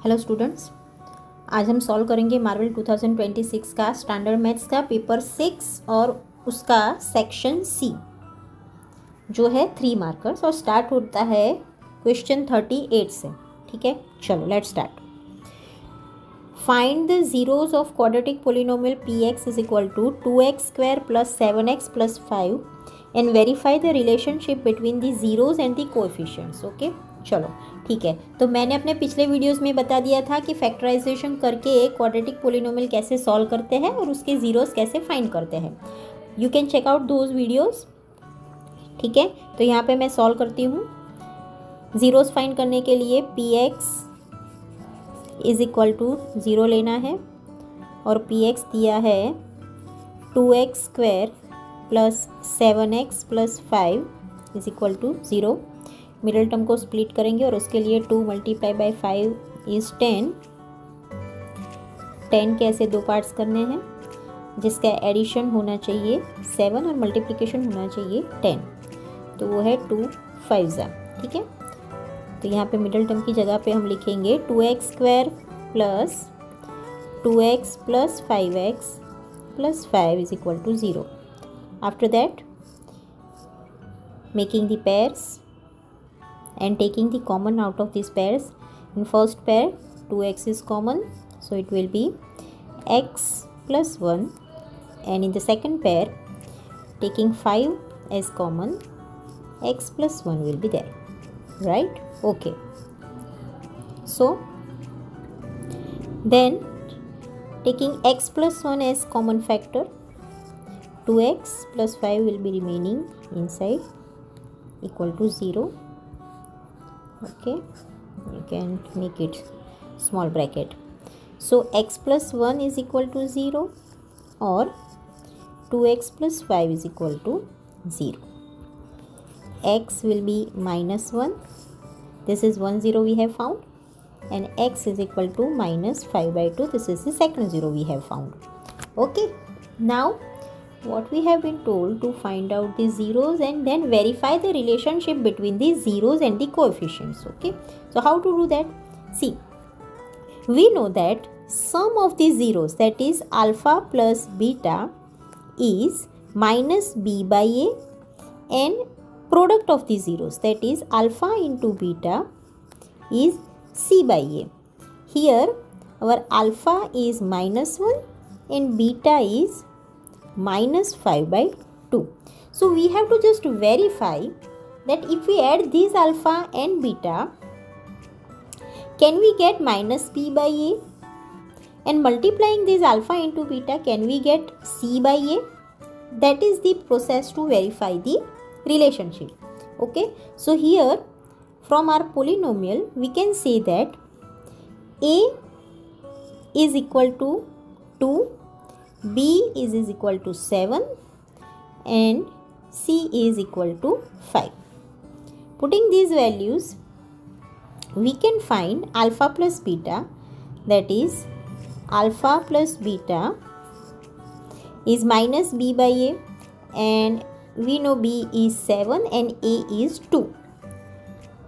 Hello students, आज हम solve करेंगे मार्वल 2026 का स्टैंडर्ड मैथ्स का पेपर 6 और उसका सेक्शन सी जो है 3 मार्कर्स और स्टार्ट होता है क्वेश्चन 38 से। ठीक है, चलो let's start. Find the zeros of quadratic polynomial px is equal to 2x square plus 7x plus 5 and verify the relationship between the zeros and the coefficients. Okay, चलो ठीक है। तो मैंने अपने पिछले वीडियोस में बता दिया था कि फैक्टराइजेशन करके एक क्वाड्रेटिक पोलिनोमियल कैसे सॉल्व करते हैं और उसके जीरोस कैसे फाइंड करते हैं। You can check out those videos. ठीक है, तो यहाँ पे मैं सॉल्व करती हूँ। जीरोस फाइंड करने के लिए px इज इक्वल टू 0 लेना है और px दिया है 2x square plus 7x plus 5 is equal to 0। Middle term को स्प्लिट करेंगे और उसके लिए 2 मल्टीप्लाई बाई 5 इज़ 10। 10 के ऐसे दो पार्ट्स करने हैं जिसका एडिशन होना चाहिए 7 और मल्टीप्लिकेशन होना चाहिए 10, तो वो है 2 5 ठीक है। तो यहाँ पे मिडिल टर्म की जगह पे हम लिखेंगे 2x square plus 2x plus 5x plus 5 is equal to 0। After that making the pairs and taking the common out of these pairs. In first pair 2x is common, so it will be x plus 1, and in the second pair taking 5 as common, x plus 1 will be there, right? Okay, so then taking x plus 1 as common factor, 2x plus 5 will be remaining inside equal to 0. Okay, you can make it small bracket. So x plus 1 is equal to 0 or 2x plus 5 is equal to 0. X will be minus 1. This is 1 0 we have found, and x is equal to minus 5 by 2. This is the second 0 we have found. Okay, now what we have been told to find out the zeros and then verify the relationship between the zeros and the coefficients. Okay, so how to do that? See, we know that sum of the zeros, that is alpha plus beta, is minus b by a, and product of the zeros, that is alpha into beta, is c by a. Here our alpha is minus 1 and beta is minus 5 by 2. So we have to just verify that if we add these alpha and beta, can we get minus b by a, and multiplying this alpha into beta, can we get c by a? That is the process to verify the relationship. Okay, so here from our polynomial we can say that a is equal to 2, b is equal to 7, and c is equal to 5. Putting these values, we can find alpha plus beta, that is alpha plus beta is minus b by a, and we know b is 7 and a is 2,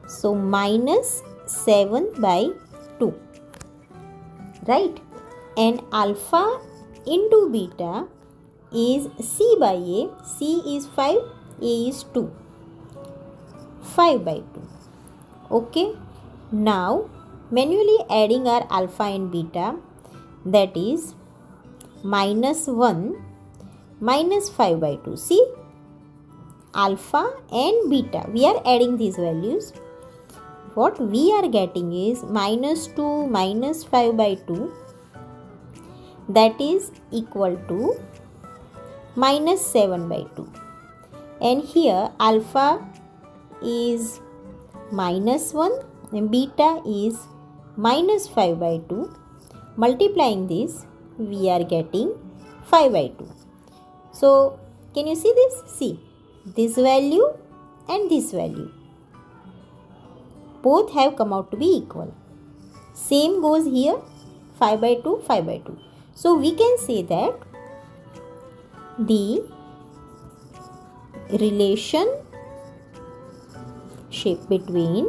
so minus 7 by 2, right? And alpha into beta is c by a, c is 5, a is 2, 5 by 2. Okay, now manually adding our alpha and beta, that is minus 1 minus 5 by 2. See, alpha and beta, we are adding these values. What we are getting is minus 2 minus 5 by 2, that is equal to minus 7 by 2, and here alpha is minus 1 and beta is minus 5 by 2. Multiplying this, we are getting 5 by 2. So can you see this? See, this value and this value both have come out to be equal. Same goes here, 5 by 2, 5 by 2. So we can say that the relationship between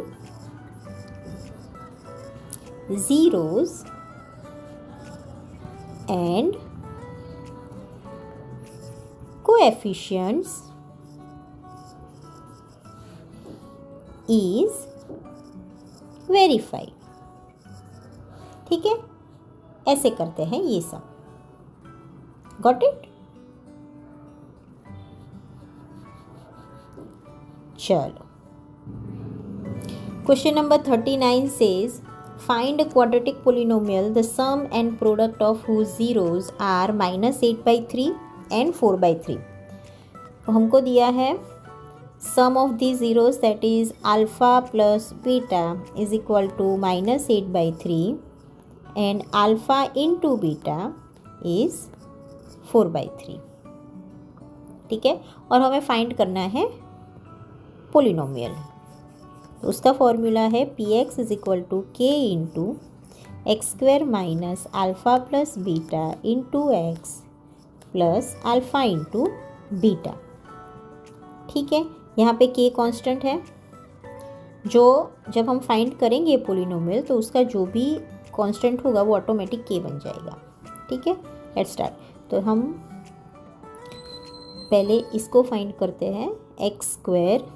zeros and coefficients is verified. ठीक है, ऐसे करते हैं ये सब. Got it? चलो. Question number 39 says, find a quadratic polynomial the sum and product of whose zeros are -8/3 and 4/3. तो हमको दिया है sum of these zeros, that is alpha plus beta is equal to -8/3 and alpha into beta is 4/3. ठीक है, और हमें find करना है पोलिनोमियल. तो उसका फॉर्मूला है P x is equal to k into x square minus alpha plus beta into x plus alpha into beta. ठीक है, यहाँ पे के कांस्टेंट है, जो जब हम फाइंड करेंगे पोलिनोमियल तो उसका जो भी कांस्टेंट होगा वो ऑटोमेटिक के बन जाएगा. ठीक है, लेट्स स्टार्ट. तो हम पहले इसको फाइंड करते हैं. X square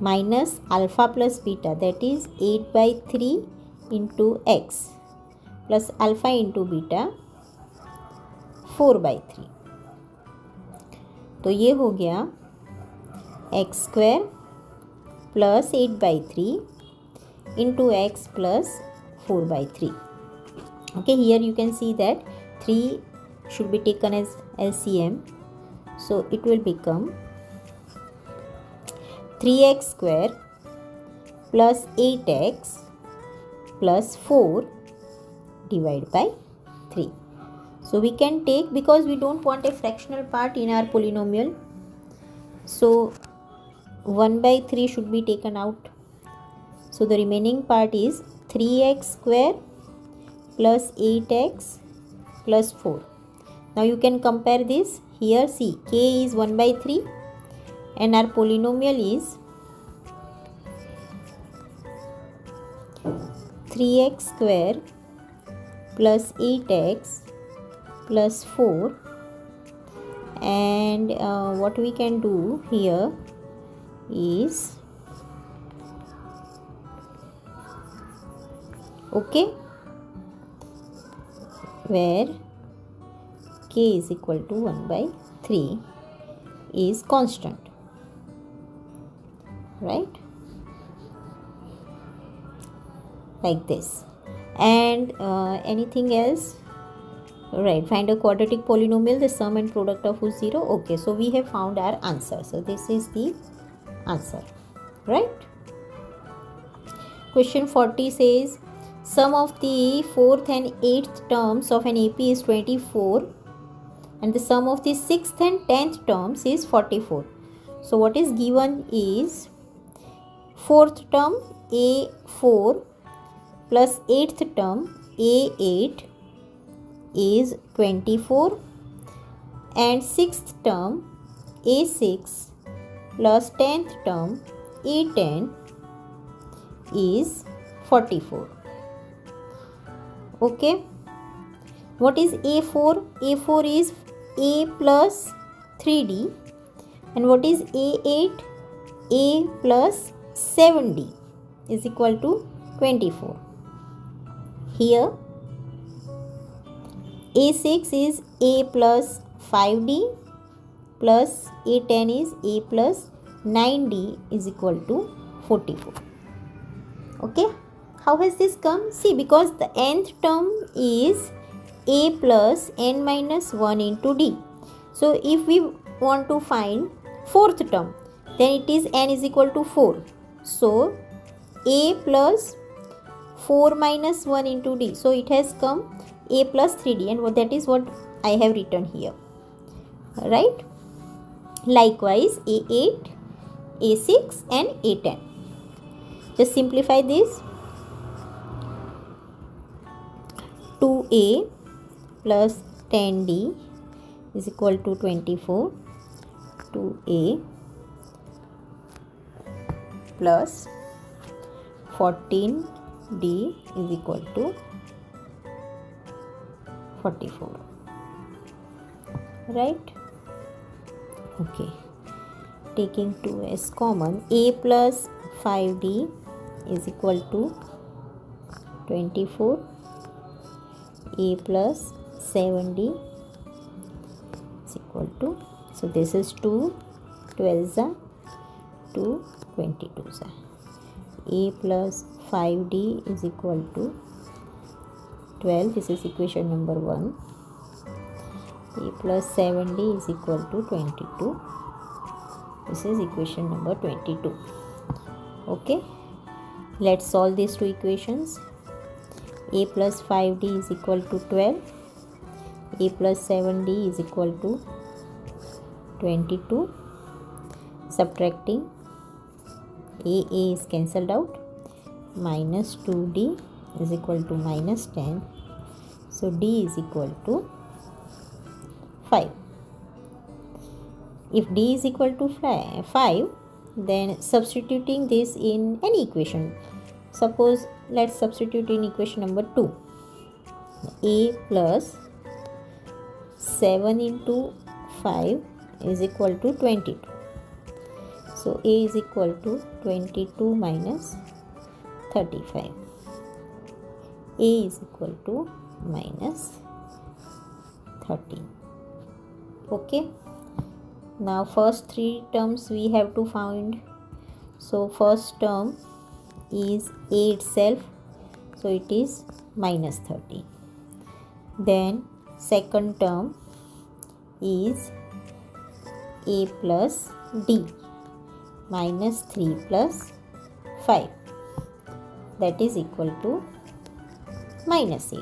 minus alpha plus beta that is 8/3 into x plus alpha into beta 4/3. तो ये हो गया x square plus 8/3 into x plus 4/3. Okay, here you can see that 3 should be taken as LCM, so it will become 3x square plus 8x plus 4 divided by 3. So we can take, because we don't want a fractional part in our polynomial, so 1/3 should be taken out. So the remaining part is 3x square plus 8x plus 4. Now you can compare this. Here see, k is 1/3 and our polynomial is 3x square plus 8x plus 4, and what we can do here is, okay, where k is equal to 1/3 is constant, right, like this. And anything else? Right, find a quadratic polynomial the sum and product of whose 0. Okay, so we have found our answer. So this is the answer, right? Question 40 says, sum of the 4th and 8th terms of an AP is 24 and the sum of the 6th and 10th terms is 44. So what is given is 4th term A4 plus 8th term A8 is 24 and 6th term A6 plus 10th term A10 is 44. Okay, what is A4? A4 is A plus 3D, and what is A8? A plus 7D is equal to 24. Here A6 is A plus 5D plus A10 is A plus 9D is equal to 44. Okay, how has this come? See, because the nth term is A plus n minus 1 into D. So if we want to find 4th term, then it is n is equal to 4. So A plus 4 minus 1 into D. So it has come A plus 3D, and that is what I have written here, right? Likewise A8, A6 and A10. Just simplify this. 2A plus 10D is equal to 24. 2A plus 14 D is equal to 44. Right? Okay. Taking 2 as common, A plus 5D is equal to 24. A plus 7D is equal to, so this is 2 12s are 2 22s are. A plus 5D is equal to 12. This is equation number 1. A plus 7D is equal to 22. This is equation number 22. Okay. Let's solve these two equations. A plus 5D is equal to 12. A plus 7D is equal to 22. Subtracting, A is cancelled out. Minus 2D is equal to minus 10. So D is equal to 5. If D is equal to 5, then substituting this in any equation. Suppose let's substitute in equation number 2. A plus 7 into 5 is equal to 22. So A is equal to 22 minus 35. A is equal to minus 13. Okay. Now first 3 terms we have to find. So first term is A itself, so it is minus 13. Then second term is A plus D, minus 3 plus 5, that is equal to minus 8.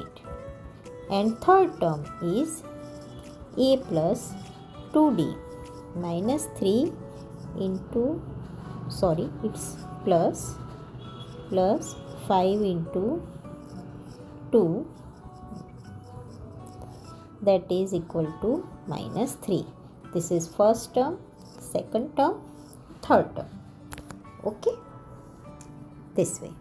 And third term is A plus 2D, minus 3 into, sorry, it's plus 5 into 2, that is equal to minus 3. This is first term, second term, third term. Okay, this way.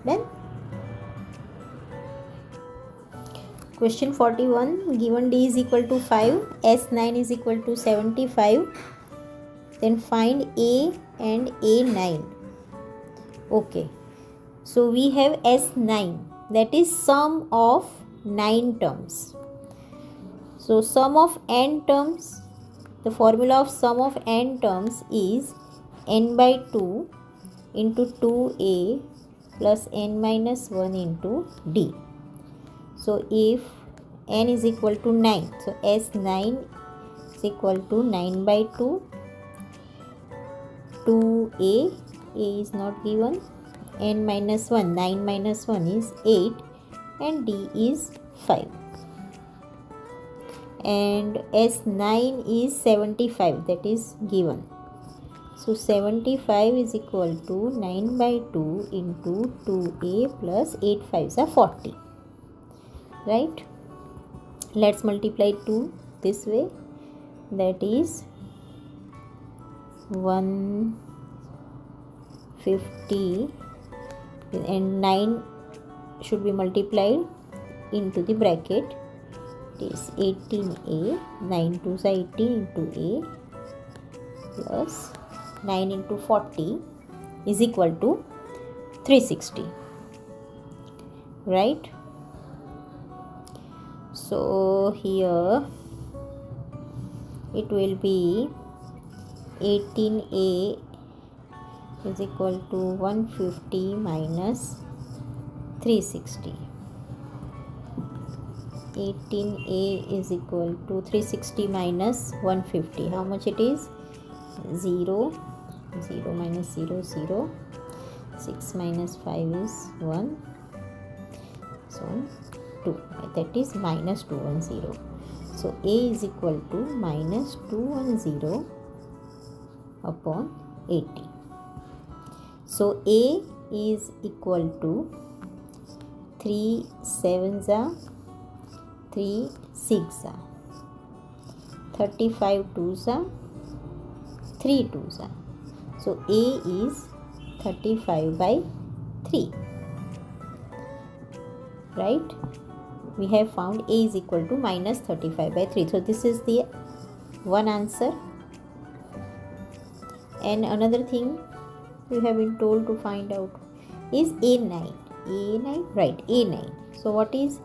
Then question 41, given D is equal to 5, S9 is equal to 75, then find A and A9. Okay, so we have S9, that is sum of 9 terms. So sum of n terms, the formula of sum of n terms is n by 2 into 2A plus n minus 1 into D. So if n is equal to 9, so S9 is equal to 9 by 2, 2A, A is not given, n minus 1, 9 minus 1 is 8, and D is 5. And S9 is 75, that is given. So 75 is equal to 9 by 2 into 2A plus 8 5s are 40. Right? Let's multiply 2 this way, that is 150, and 9 should be multiplied into the bracket. It is 18A, 9 2s are 18 into A plus 9 into 40 is equal to 360. Right? So here it will be 18A is equal to 150 minus 360. 18A is equal to 360 minus 150. How much it is? 0. 0 minus 0, 0. 6 minus 5 is 1. So 2. That is minus 210. So A is equal to minus 210 upon 80. So A is equal to 3 7s are 3 6s are 35 2s are 3 2s are. So A is 35 by 3. Right? We have found A is equal to minus 35 by 3. So this is the one answer. And another thing we have been told to find out is A9. A9, right, A9. So what is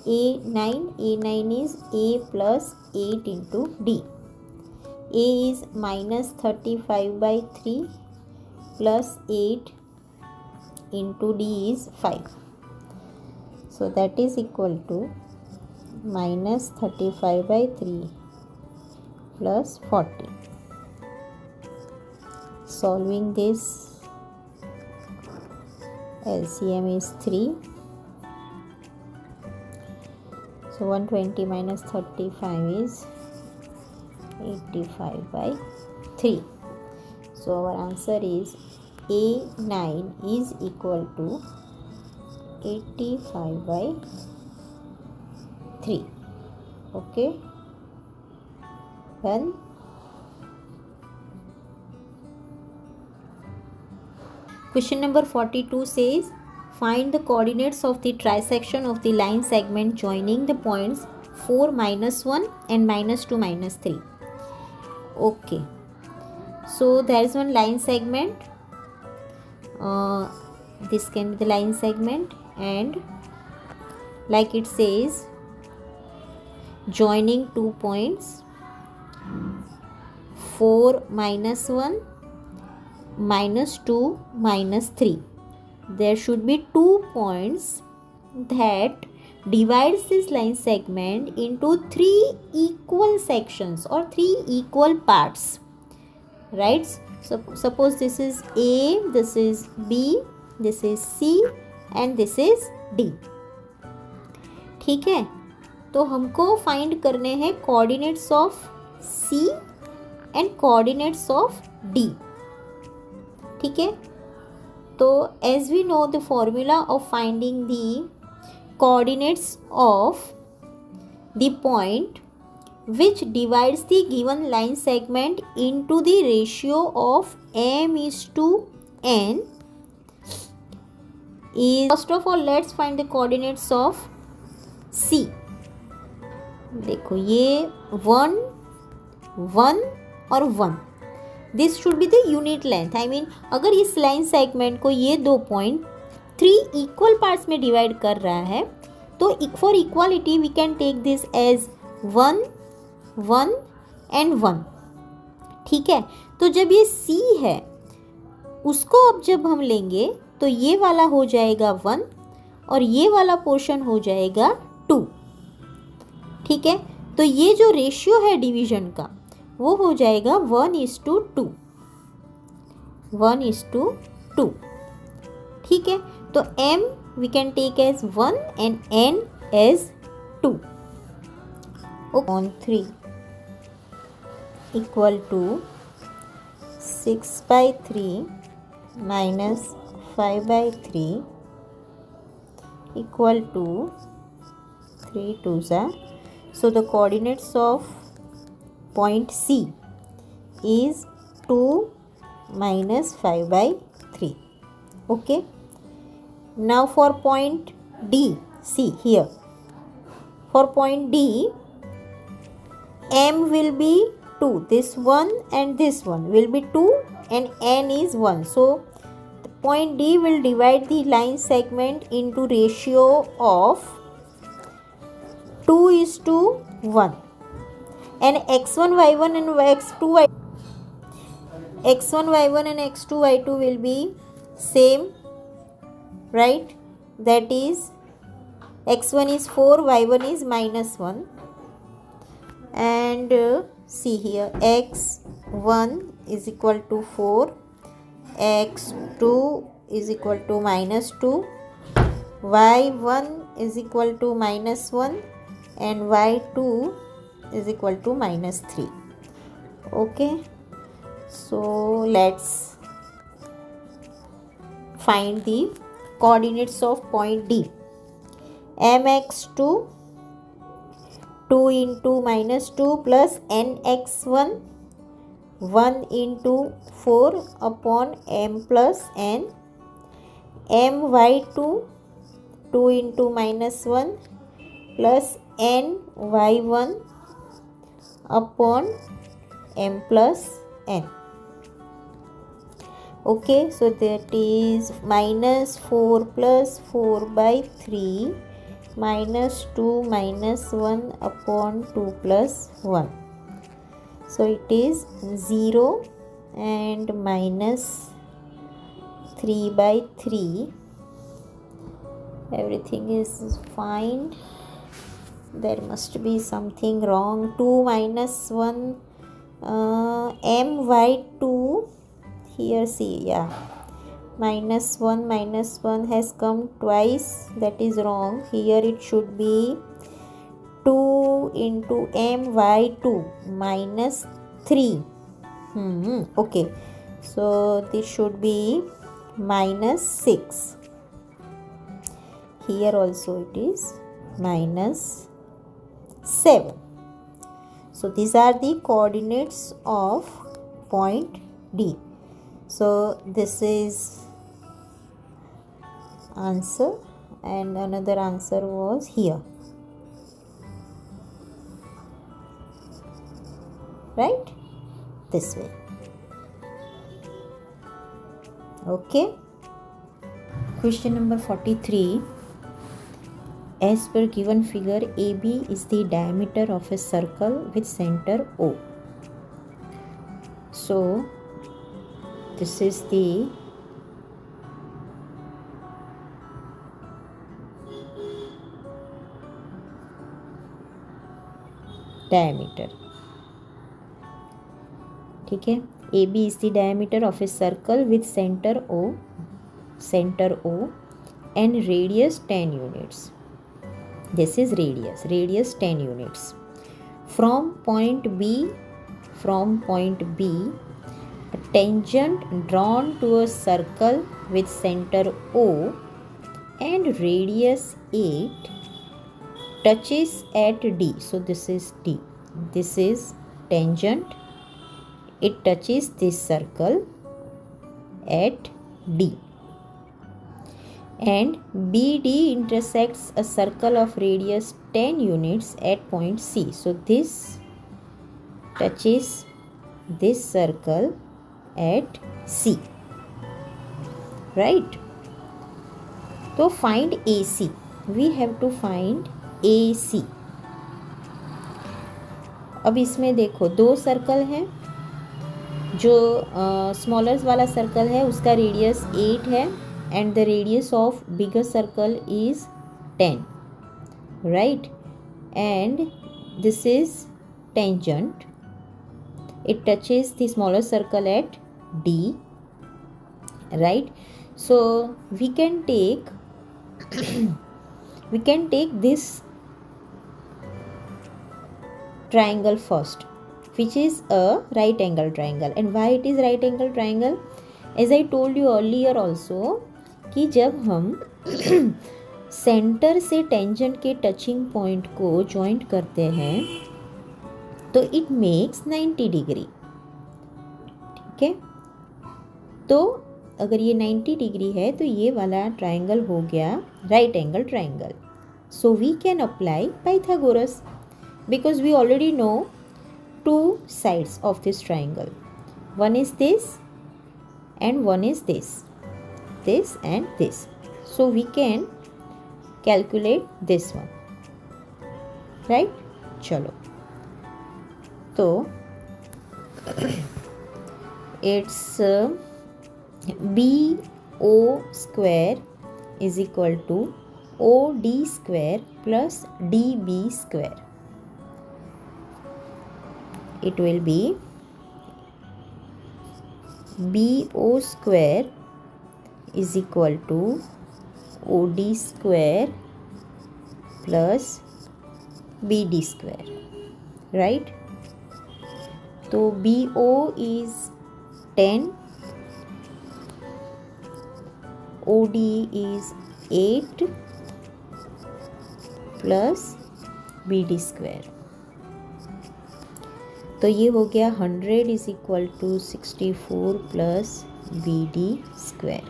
A9? A9 is A plus 8 into D. A is minus 35 by 3 plus 8 into D is 5. So that is equal to minus 35 by 3 plus 40. Solving this, LCM is 3. So 120 minus 35 is 85 by 3. So our answer is A9 is equal to 85 by 3. Okay. Done. Question number 42 says, find the coordinates of the trisection of the line segment joining the points 4, minus 1 and minus 2, minus 3. Okay. So there is one line segment. This can be the line segment, and like it says, joining 2 points 4, minus 1, minus 2, minus 3. There should be 2 points that divides this line segment into 3 equal sections or 3 equal parts. Right? So suppose this is A, this is B, this is C and this is D. ठीक है, तो हमको find करने हैं coordinates of C and coordinates of D. ठीक है, तो as we know the formula of finding the coordinates of the point which divides the given line segment into the ratio of m is to n is, first of all let's find the coordinates of C. देखो ये 1, 1 और 1, this should be the unit length. I mean अगर इस line segment को ये 2 point 3 equal parts में divide कर रहा है तो for equality we can take this as 1, 1 and 1. ठीक है, तो जब ये C है उसको अब जब हम लेंगे तो ये वाला हो जाएगा 1 और ये वाला पोर्शन हो जाएगा 2. ठीक है, तो ये जो रेशियो है डिवीजन का वो हो जाएगा 1:2. 1:2. ठीक है, तो m we can take as 1 and n as 2. On 3 equal to 6 by 3 minus 5 by 3 equal to 3 2s. So the coordinates of point C is 2 minus 5 by 3. Okay. Now for point D, see here. For point D, m will be 2. This one and this one will be 2 and n is 1. So the point D will divide the line segment into ratio of 2:1. And x1 y1 and x2 y1 and x2 y2 will be same, right? That is x1 is 4, y1 is minus 1. And see here, x1 is equal to 4, x2 is equal to minus 2, y1 is equal to minus 1 and y2 is equal to minus 3. Okay, so let's find the coordinates of point D. mx2 2 into minus 2 plus nx1 1 into 4 upon m plus n, my2 2 into minus 1 plus n y1 upon m plus n. Okay, so that is minus 4 plus 4 by 3 minus 2 minus 1 upon 2 plus 1. So it is 0 and minus 3 by 3. Everything is fine. There must be something wrong. 2 minus 1 my2. Here see, yeah, minus 1 has come twice. That is wrong. Here it should be 2 into my2 minus 3. Okay, so this should be minus 6. Here also it is minus 7. So these are the coordinates of point D. So this is answer, and another answer was here, right? This way. Okay. Question number 43. As per given figure, AB is the diameter of a circle with center O. So this is the diameter. ठीक है, AB is the diameter of a circle with center O and radius 10 units. This is radius 10 units. From point B, a tangent drawn to a circle with center O and radius 8 touches at D. So this is D. This is tangent. It touches this circle at D. And BD intersects a circle of radius 10 units at point C. So this touches this circle at C, right? So find AC. We have to find AC. अब इसमें देखो दो circle हैं. जो smaller वाला circle है उसका radius 8 है and the radius of bigger circle is 10, right? And this is tangent. It touches the smaller circle at D, right? So we can take this triangle first, which is a right angle triangle. And why it is right angle triangle? As I told you earlier also कि जब हम centre से tangent के touching point को joint करते हैं तो it makes 90 degree. ठीक है, तो अगर ये 90 डिग्री है तो ये वाला ट्राइंगल हो गया right angle triangle. So we can apply Pythagoras because we already know two sides of this triangle. One is this and one is this and this. So we can calculate this one, right? चलो, तो it's BO square is equal to OD square plus DB square. It will be BO square is equal to OD square plus BD square, right? So BO is 10, OD is 8 plus BD square. तो ये हो गया 100 is equal to 64 plus B D square.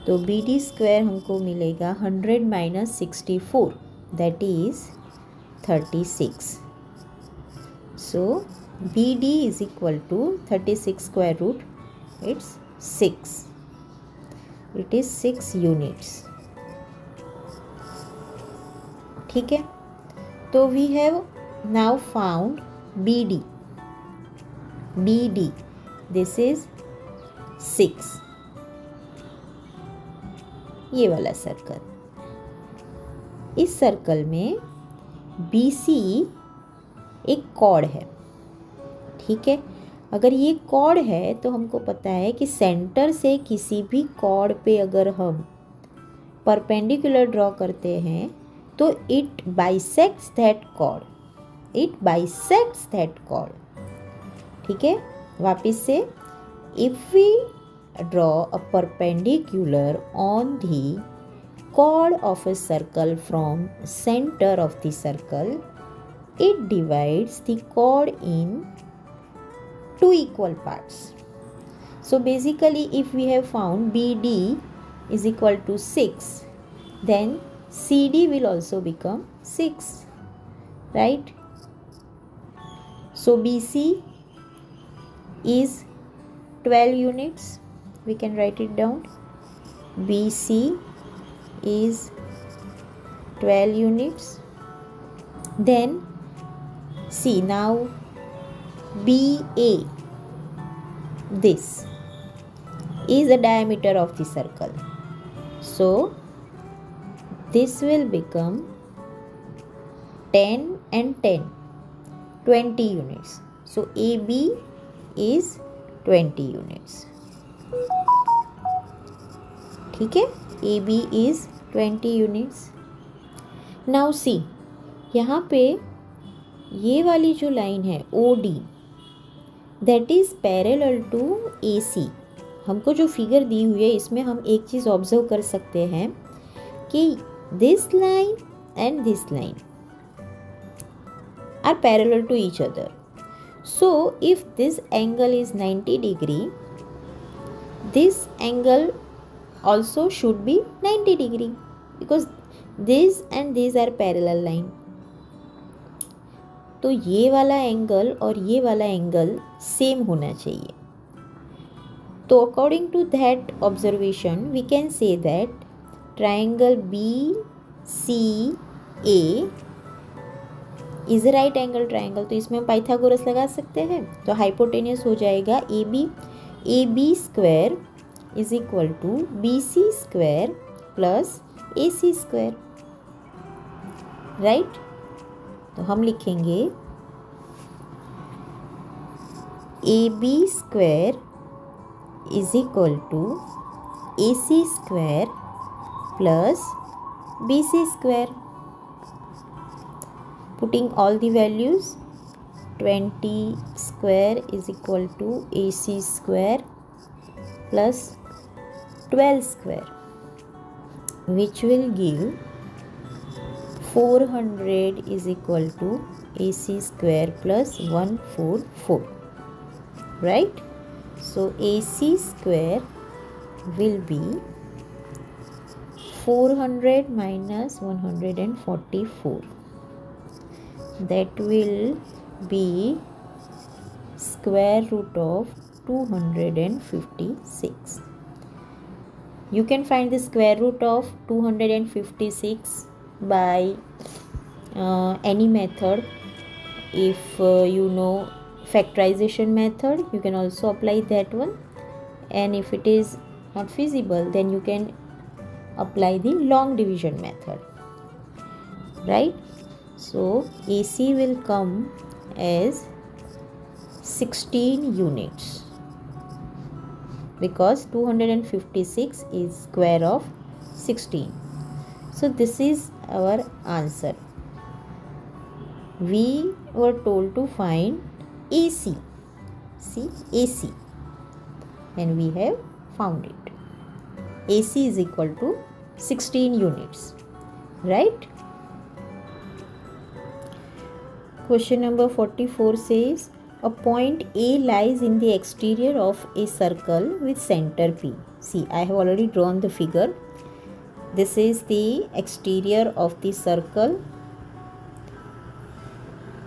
तो B D square हमको मिलेगा 100 minus 64, that is 36। So B D is equal to 36 square root, it's 6, it is 6 units. ठीक है, तो we have now found B D. B D this is 6, ये वाला circle. इस circle में बी सी एक कॉर्ड है। ठीक है, अगर ये कॉर्ड है तो हमको पता है कि सेंटर से किसी भी कॉर्ड पे अगर हम परपेंडिकुलर ड्रॉ करते हैं तो it bisects that chord, it bisects that chord. ठीक है, वापिस से, if we draw a perpendicular on the chord of a circle from center of the circle, it divides the chord in two equal parts. So basically if we have found BD is equal to 6, then CD will also become 6, right? So BC is 12 units, we can write it down. BC is 12 units. Then see, now BA, this is the diameter of the circle, so this will become 10 and 10, 20 units. So AB is 20 units. ठीक है, AB is 20 units. Now see, यहाँ पे ये वाली जो line है OD, that is parallel to AC. हमको जो फिगर दी हुई है इसमें हम एक चीज़ ऑब्जर्व कर सकते हैं कि this line and this line are parallel to each other. So if this angle is 90 degree, this angle also should be 90 degree because this and these are parallel line. तो ये वाला एंगल और ये वाला एंगल सेम होना चाहिए। तो according to that observation we can say that triangle B C A is right angle triangle. तो इसमें हम पाइथागोरस लगा सकते हैं, तो हाइपोटेन्यूस हो जाएगा A B square is equal to B C square plus A C square, right. तो हम लिखेंगे A B square is equal to A C square plus B C square, putting all the values 20 square is equal to A C square plus 12 square, which will give 400 is equal to AC square plus 144, right? So AC square will be 400 minus 144, that will be square root of 256. You can find the square root of 256 by any method. If you know factorization method, you can also apply that one, and if it is not feasible, then you can apply the long division method, right? So AC will come as 16 units because 256 is square of 16. So this is our answer. We were told to find AC. See, AC, and we have found it. AC is equal to 16 units, right? Question number 44 says a point A lies in the exterior of a circle with center P. See, I have already drawn the figure. This is the exterior of the circle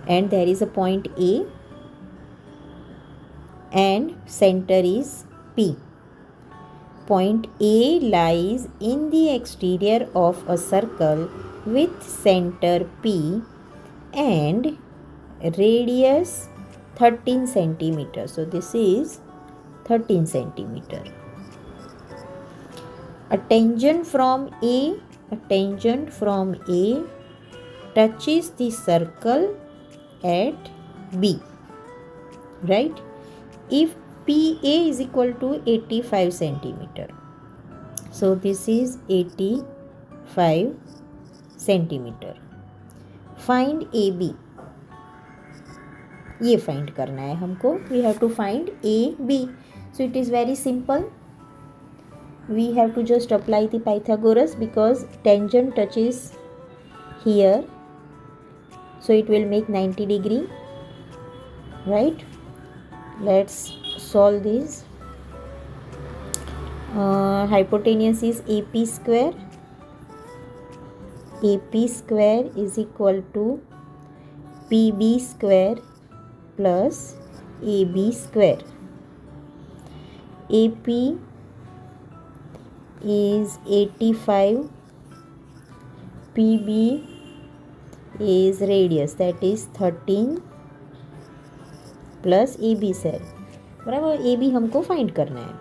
and there is a point A and center is P. Point A lies in the exterior of a circle with center P and radius 13 centimeter. So this is 13 centimeter. A tangent from A touches the circle at B, right? If PA is equal to 85 centimeter, so this is 85 centimeter. Find AB. ये find करना है हमको. We have to find AB. So it is very simple. We have to just apply the Pythagoras because tangent touches here. So it will make 90 degree. Right? Let's solve this. Hypotenuse is AP square. AP square is equal to PB square plus AB square. AP is 85, PB is radius that is 13 plus AB sir बराबर. AB हमको find करना है.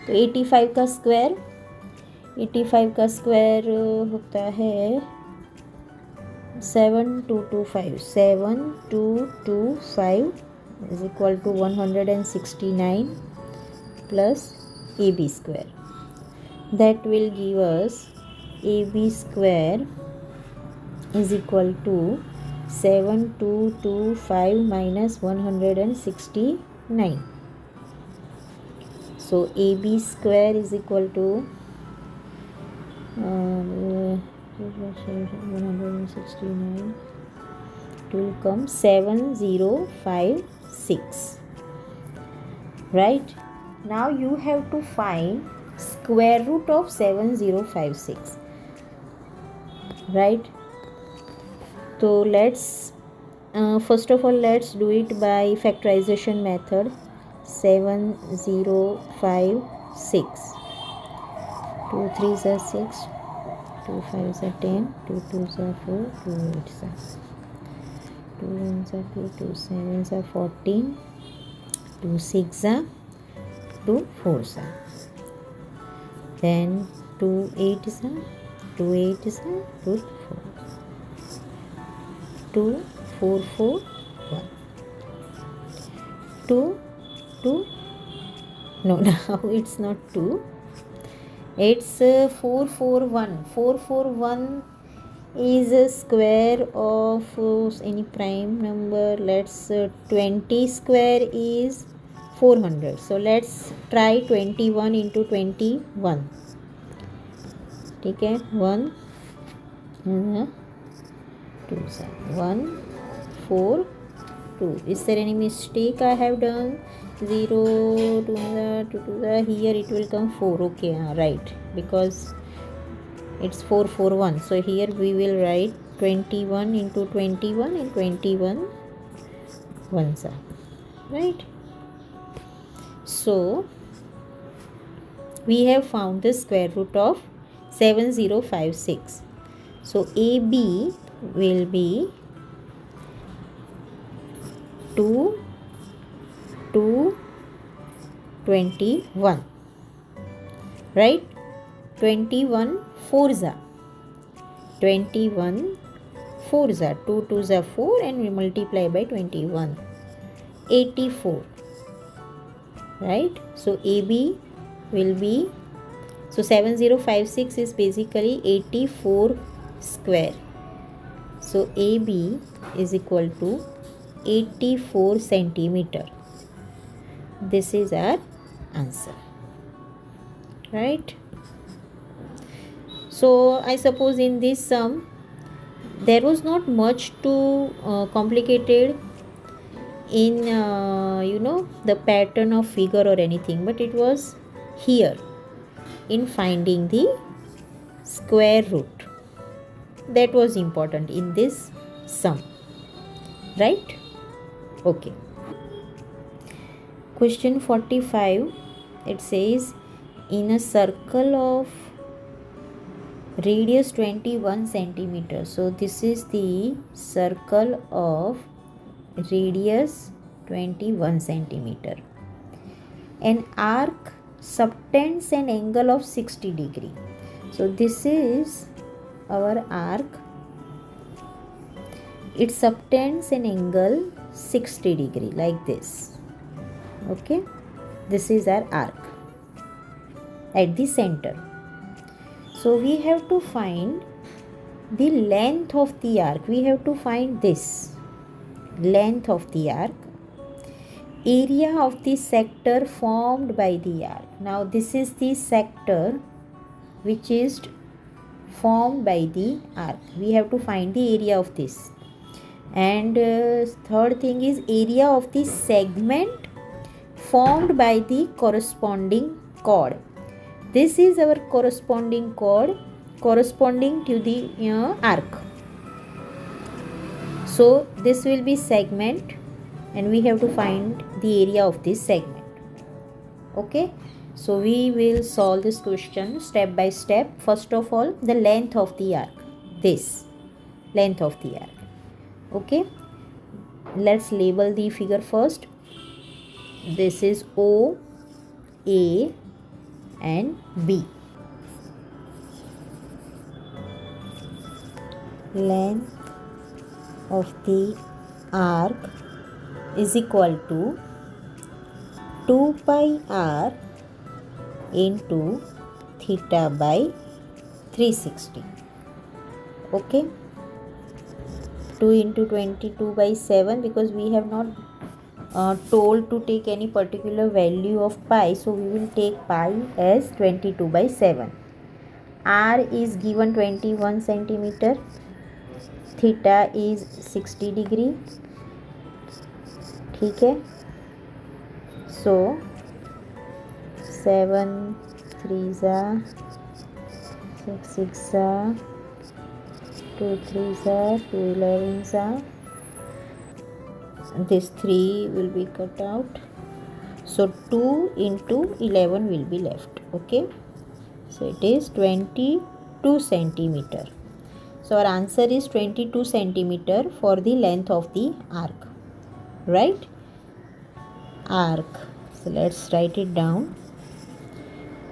तो 85 का square होता है 7225 is equal to 169 plus AB square. That will give us AB square is equal to 7225 minus 169. So AB square is equal to 169. It will come 7056. Right? Now you have to find square root of 7056. Right? So let's first of all let's do it by factorization method. 7056. 2 3s are 6, 2 5s are 10, 2 2s are 4, 2 8s are 2 1s are 2, 2 7s are 14, 2 6s are 2 4s are, then 2 8s are 2 8s are 2 4, 2 4 4 1, 2 2. No, now it's not 2. It's 441. 441 is a square of any prime number. Let's 20 square is 400. So let's try 21 into 21. ठीक है. 1 2 1 4 2. Is there any mistake I have done? 0 to the here it will come 4. Okay, right, because it's 441. So here we will write 21 into 21 and 21 ones are right. So we have found the square root of 7056. So AB will be 2 21, right? 21 4s are 2 2s are 4 and we multiply by 21, 84, right? So AB will be, so 7056 is basically 84 square. So AB is equal to 84 centimeter. This is our answer, right? So I suppose in this sum there was not much too complicated in the pattern of figure or anything, but it was here in finding the square root that was important in this sum, right? Okay. Question 45, it says in a circle of radius 21 centimeter. So this is the circle of radius 21 centimeter. An arc subtends an angle of 60 degree. So this is our arc. It subtends an angle 60 degree like this. Okay, this is our arc at the center. So we have to find the length of the arc. We have to find this length of the arc, area of the sector formed by the arc. Now this is the sector which is formed by the arc. We have to find the area of this. And third thing is area of the segment formed by the corresponding chord. This is our corresponding chord corresponding to the arc. So this will be segment and we have to find the area of this segment. Okay, so we will solve this question step by step. First of all, the length of the arc, this length of the arc. Okay, let's label the figure first. This is O, A and B. Length of the arc is equal to 2 pi r into theta by 360. Okay, 2 into 22 by 7, because we have not told to take any particular value of pi, so we will take pi as 22 by 7. R is given 21 centimeter, theta is 60 degree. ठीक है, so 7 3s are 6 6 are 2 3s are 2 11s are. This 3 will be cut out, so 2 into 11 will be left. Okay, so it is 22 centimeter. So our answer is 22 centimeter for the length of the arc, right? Arc, so let's write it down.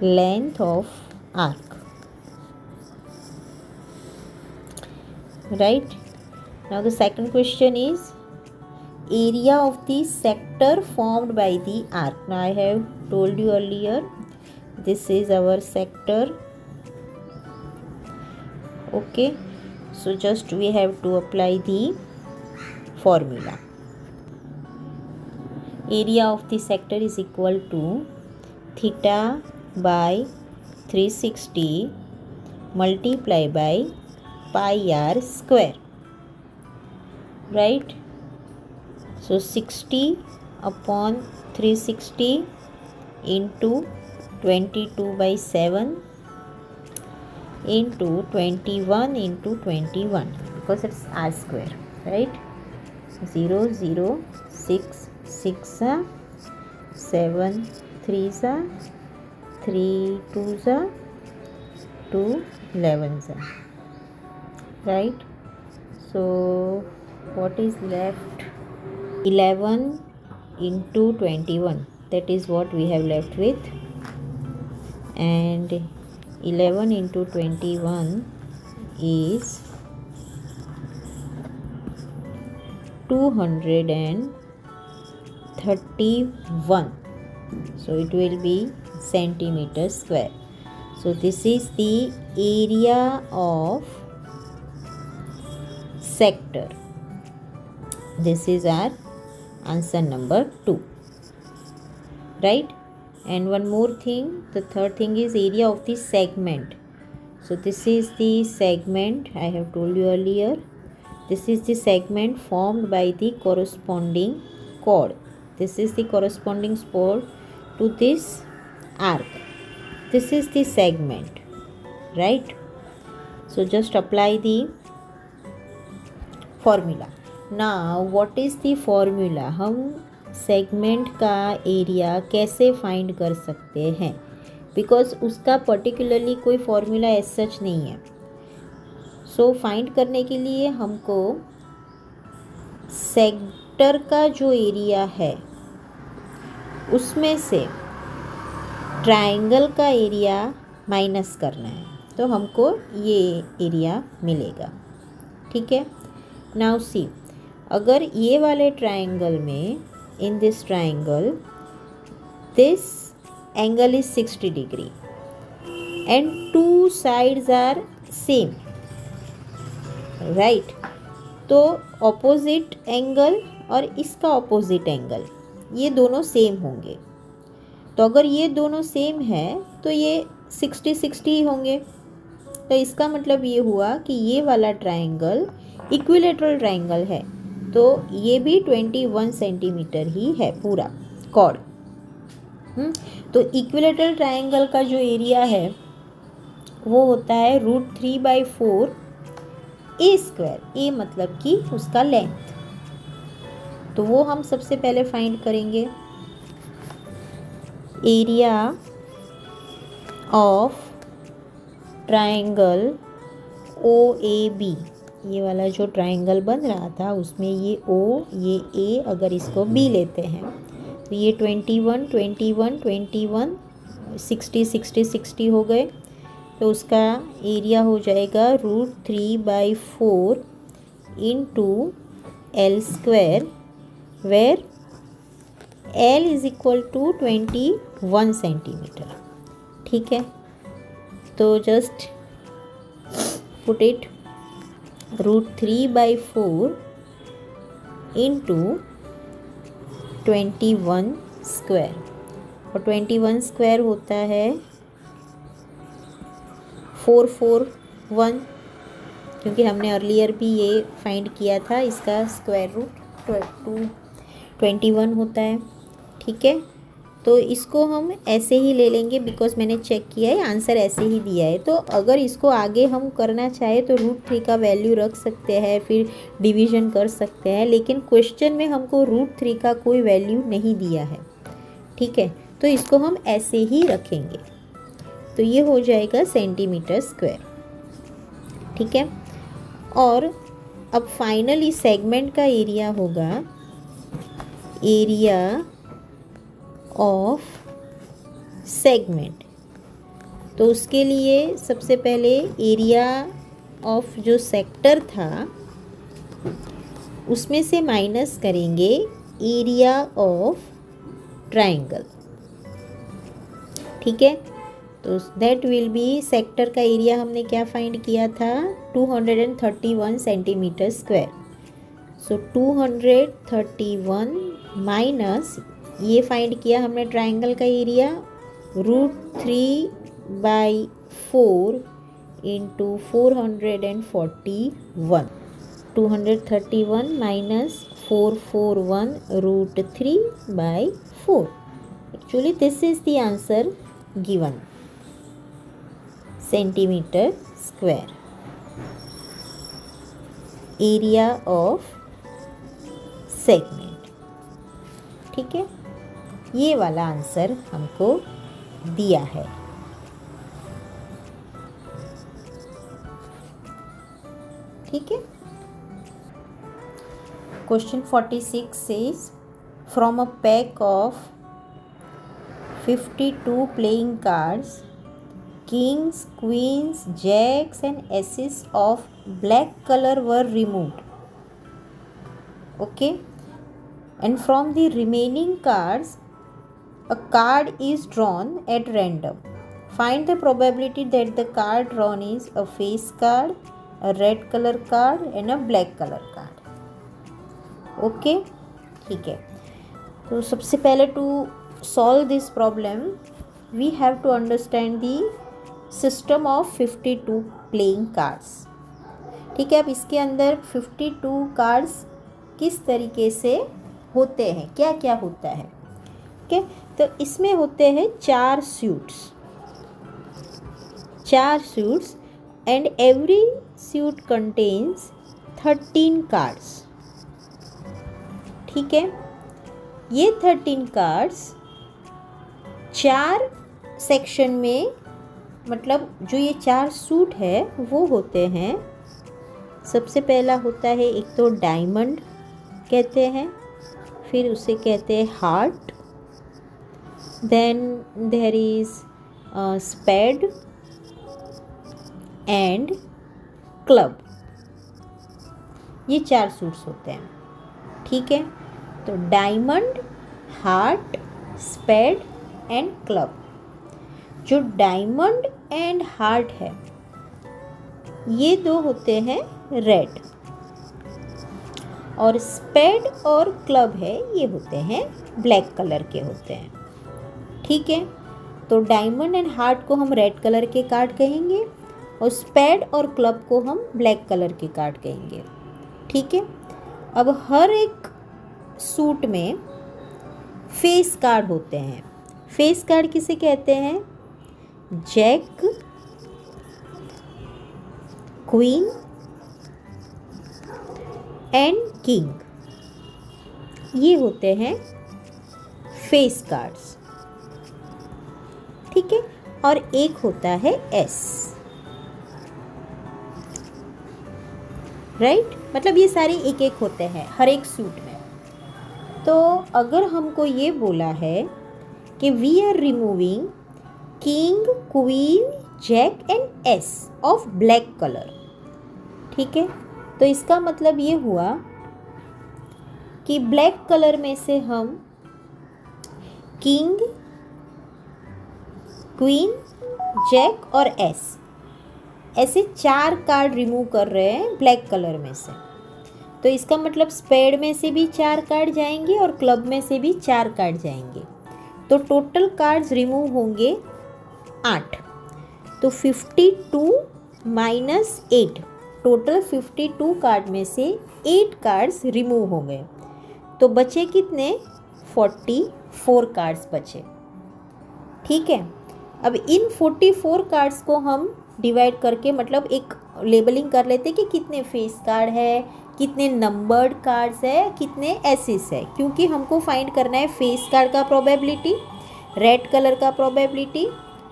Length of arc, right? Now the second question is area of the sector formed by the arc. Now I have told you earlier, this is our sector. Okay, so just we have to apply the formula. Area of the sector is equal to theta by 360 multiply by pi r square, right? So 60 upon 360 into 22 by 7 into 21 into 21, because it's r square, right? 0 0 6 6 7 3s 3 2s 2 11s, right? So what is left? 11 into 21, that is what we have left with, and 11 into 21 is 231, so it will be centimeter square. So this is the area of sector. This is our answer number 2, right? And one more thing, the third thing is area of the segment. So this is the segment I have told you earlier. This is the segment formed by the corresponding chord. This is the corresponding chord to this arc. This is the segment, right? So just apply the formula. Now what is the formula? हम segment का area कैसे find कर सकते हैं? Because उसका particularly कोई formula as such नहीं है. सो फाइंड करने के लिए हमको सेक्टर का जो एरिया है उसमें से ट्रायंगल का एरिया माइनस करना है, तो हमको ये एरिया मिलेगा. ठीक है. नाउ सी, अगर ये वाले ट्रायंगल में, in this triangle, this angle is 60 degree and two sides are same, right. तो ऑपोजिट एंगल और इसका ऑपोजिट एंगल ये दोनों सेम होंगे. तो अगर ये दोनों सेम है तो ये 60-60 होंगे. तो इसका मतलब ये हुआ कि ये वाला ट्रायंगल इक्विलेटरल ट्रायंगल है, तो ये भी 21 सेंटीमीटर ही है पूरा कॉर्ड. तो इक्विलेटरल ट्रायंगल का जो एरिया है वो होता है √3/4 a². ए मतलब कि उसका लेंथ. तो वो हम सबसे पहले फाइंड करेंगे. एरिया ऑफ ट्रायंगल OAB, ये वाला जो ट्रायंगल बन रहा था उसमें ये O, ये A, अगर इसको B लेते हैं तो ये 21, 21, 21, 60, 60, 60 हो गए. तो उसका एरिया हो जाएगा √3/4 into L², where L is equal to 21 centimetre. ठीक है. तो जस्ट पुट इट √3/4 इंटू 21², और 21² होता है 441, क्योंकि हमने अर्लियर भी ये फाइंड किया था. इसका स्क्वायर रूट 21 होता है. ठीक है. तो इसको हम ऐसे ही ले लेंगे बिकॉज मैंने चेक किया है, आंसर ऐसे ही दिया है. तो अगर इसको आगे हम करना चाहे तो √3 का वैल्यू रख सकते हैं, फिर डिवीज़न कर सकते हैं, लेकिन क्वेश्चन में हमको √3 का कोई वैल्यू नहीं दिया है. ठीक है. तो इसको हम ऐसे ही रखेंगे. तो ये हो जाएगा सेंटीमीटर². ठीक है. और अब फाइनली सेगमेंट का एरिया होगा एरिया ऑफ सेगमेंट. तो उसके लिए सबसे पहले एरिया ऑफ जो सेक्टर था उसमें से माइनस करेंगे एरिया ऑफ ट्रायंगल. ठीक है. तो दैट विल बी, सेक्टर का एरिया हमने क्या फाइंड किया था, 231 सेंटीमीटर². सो 231 माइनस ये फाइंड किया हमने ट्रायंगल का area √3/4 into 441. 231 minus 441 √3/4. Actually this is the answer given, centimetre. Area of segment. ठीक है. ये वाला आंसर हमको दिया है. ठीक है. Question 46 says, from a pack of 52 playing cards, kings, queens, jacks and aces of black color were removed. Okay. And from the remaining cards, a card is drawn at random. Find the probability that the card drawn is a face card, a red color card and a black color card. Okay. ठीक है. तो सबसे पहले to solve this problem we have to understand the system of 52 playing cards. ठीक है। अब इसके अंदर 52 कार्ड्स किस तरीके से होते हैं, क्या क्या होता है। ओके, तो इसमें होते हैं 4 suits and every suit contains 13 cards. ठीक है, ये 13 कार्ड्स 4 सेक्शन में, मतलब जो ये 4 सूट है वो होते हैं। सबसे पहला होता है एक तो डायमंड कहते हैं, फिर उसे कहते हैं heart, then there is spade and club. ये 4 सूट्स होते हैं। ठीक है, तो diamond, heart, spade and club. जो डायमंड एंड हार्ट है ये 2 होते हैं रेड, और स्पेड और क्लब है ये होते हैं ब्लैक कलर के होते हैं। ठीक है, तो डायमंड एंड हार्ट को हम रेड कलर के कार्ड कहेंगे और स्पेड और क्लब को हम ब्लैक कलर के कार्ड कहेंगे। ठीक है, अब हर एक सूट में फेस कार्ड होते हैं। फेस कार्ड किसे कहते हैं? जैक, क्वीन एंड किंग, ये होते हैं फेस कार्ड्स। ठीक है, और एक होता है एस, राइट, मतलब ये सारे एक एक होते हैं हर एक सूट में। तो अगर हमको ये बोला है कि we are removing king, queen, jack and ace of black colour, ठीक है, तो इसका मतलब ये हुआ कि ब्लैक कलर में से हम किंग, क्वीन, जैक और एस ऐसे 4 कार्ड रिमूव कर रहे हैं ब्लैक कलर में से। तो इसका मतलब स्पेड में से भी 4 कार्ड जाएंगे और क्लब में से भी 4 कार्ड जाएंगे, तो टोटल कार्ड्स रिमूव होंगे 8। तो 52 माइनस 8, टोटल 52 कार्ड में से 8 कार्ड्स रिमूव हो गए, तो बचे कितने? 44 कार्ड्स बचे। ठीक है, अब इन 44 कार्ड्स को हम डिवाइड करके मतलब एक लेबलिंग कर लेते कि कितने फेस कार्ड है, कितने नंबर्ड कार्ड्स है, कितने एसिस है, क्योंकि हमको फाइंड करना है फेस कार्ड का प्रोबेबिलिटी, रेड कलर का प्रोबेबिलिटी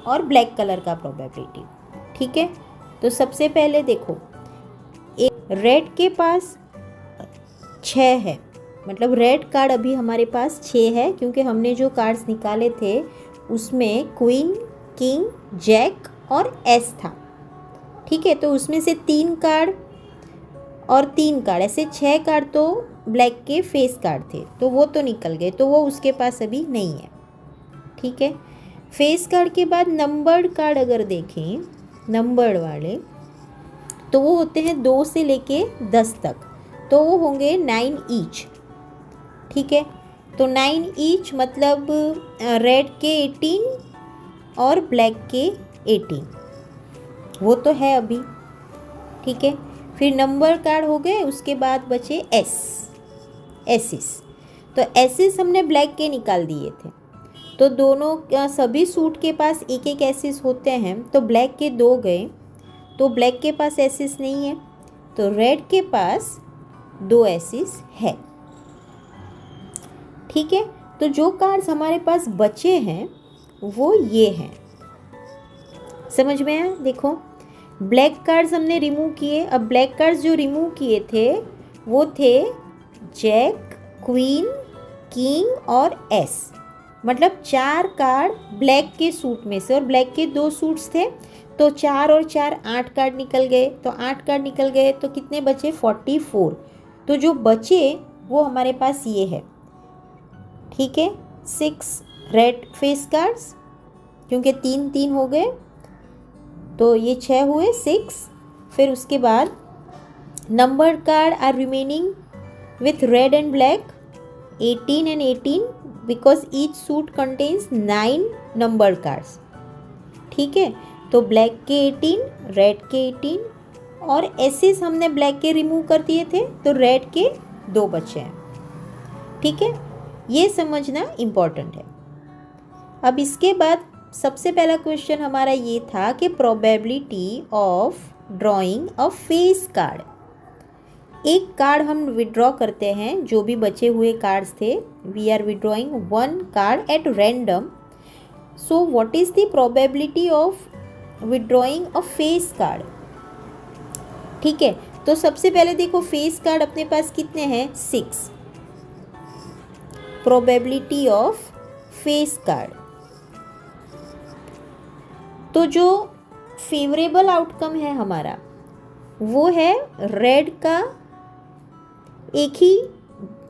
और ब्लैक कलर का प्रोबेबिलिटी। ठीक है, तो सबसे पहले देखो, एक रेड के पास 6 है, मतलब रेड कार्ड अभी हमारे पास 6 है, क्योंकि हमने जो कार्ड्स निकाले थे उसमें क्वीन, किंग, जैक और एस था। ठीक है, तो उसमें से 3 कार्ड और 3 कार्ड, ऐसे 6 कार्ड तो ब्लैक के फेस कार्ड थे, तो वो तो निकल गए, तो वो उसके पास अभी नहीं है। ठीक है, फेस कार्ड के बाद नंबर्ड कार्ड अगर देखें, नंबर्ड वाले, तो वो होते हैं 2 से लेके 10 तक, तो वो होंगे 9 ईच। ठीक है, तो 9 ईच मतलब रेड के 18 और ब्लैक के 18, वो तो है अभी। ठीक है, फिर नंबर कार्ड हो गए, उसके बाद बचे एसिस। तो एसिस हमने ब्लैक के निकाल दिए थे, तो दोनों सभी सूट के पास एक एक एसिस होते हैं, तो ब्लैक के 2 गए, तो ब्लैक के पास एसिस नहीं है, तो रेड के पास 2 एसिस है। ठीक है, तो जो कार्ड्स हमारे पास बचे हैं वो ये हैं, समझ में आया? देखो, ब्लैक कार्ड्स हमने रिमूव किए। अब ब्लैक कार्ड्स जो रिमूव किए थे वो थे जैक, क्वीन, किंग और एस, मतलब 4 कार्ड ब्लैक के सूट में से, और ब्लैक के 2 सूट्स थे, तो 4 और 4 8 कार्ड निकल गए, तो 8 कार्ड निकल गए, तो कितने बचे? 44। तो जो बचे वो हमारे पास ये है। ठीक है, 6 रेड फेस कार्ड्स, क्योंकि 3 हो गए, तो ये 6 हुए, 6। फिर उसके बाद numbered card are remaining with red and black 18 and 18 because each suit contains 9 numbered cards. ठीक है, तो ब्लैक के 18, रेड के 18, और एसेस हमने ब्लैक के रिमूव कर दिए थे, तो रेड के 2 बचे हैं। ठीक है, ये समझना इम्पॉर्टेंट है। अब इसके बाद सबसे पहला क्वेश्चन हमारा ये था कि probability of drawing a face card. एक कार्ड हम विड्रॉ करते हैं, जो भी बचे हुए कार्ड्स थे, we are withdrawing 1 card at random. So what is the probability of withdrawing a face card? ठीक है, तो सबसे पहले देखो फेस कार्ड अपने पास कितने हैं? 6। प्रोबेबिलिटी ऑफ फेस कार्ड, तो जो फेवरेबल आउटकम है हमारा वो है रेड का एक ही,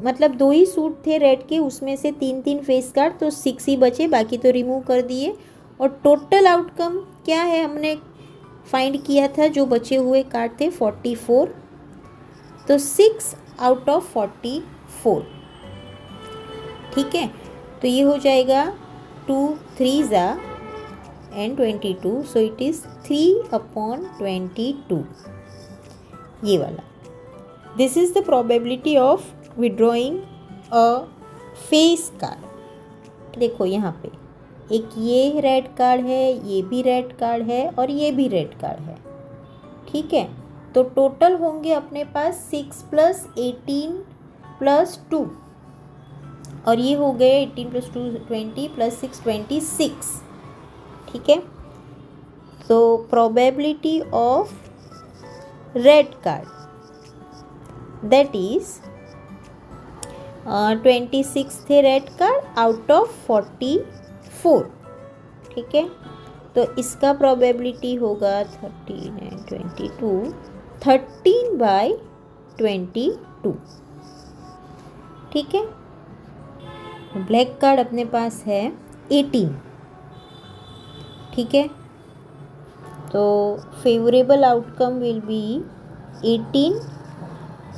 मतलब 2 ही सूट थे रेड के, उसमें से 3 फेस कार्ड, तो 6 ही बचे, बाकी तो रिमूव कर दिए। और टोटल आउटकम क्या है हमने फाइंड किया था, जो बचे हुए कार्ड थे 44, तो 6 आउट ऑफ 44। ठीक है, तो ये हो जाएगा 2 3 and 22, सो इट इज़ 3/22, ये वाला। This is the probability of withdrawing a face card. देखो यहाँ पे एक ये रेड कार्ड है, ये भी रेड कार्ड है और ये भी रेड कार्ड है। ठीक है, तो टोटल होंगे अपने पास 6 + 18 + 2, और ये हो गए 18 + 2 20 + 6 26। ठीक है, तो probability of red card that is 26 थे रेड कार्ड आउट ऑफ 44। ठीक है, तो इसका प्रोबेबिलिटी होगा 13 and 22, 13/22। ठीक है, ब्लैक कार्ड अपने पास है 18। ठीक है, तो favourable outcome will be 18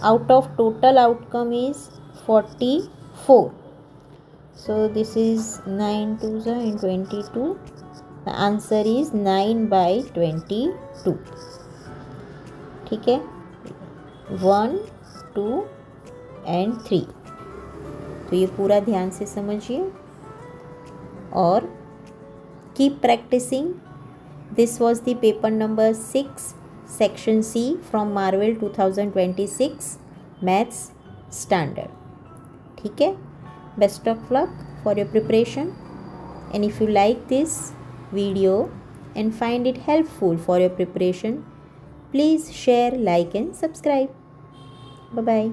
out of total outcome is 44. So this is 9 2s and 22. The answer is 9/22. ठीक है, 1 2 and 3। तो ये पूरा ध्यान से समझिए और keep practicing. This was the paper number 6, Section C from Marvel 2026 Maths Standard. ठीक है, best of luck for your preparation, and if you like this video and find it helpful for your preparation, please share, like and subscribe. Bye bye.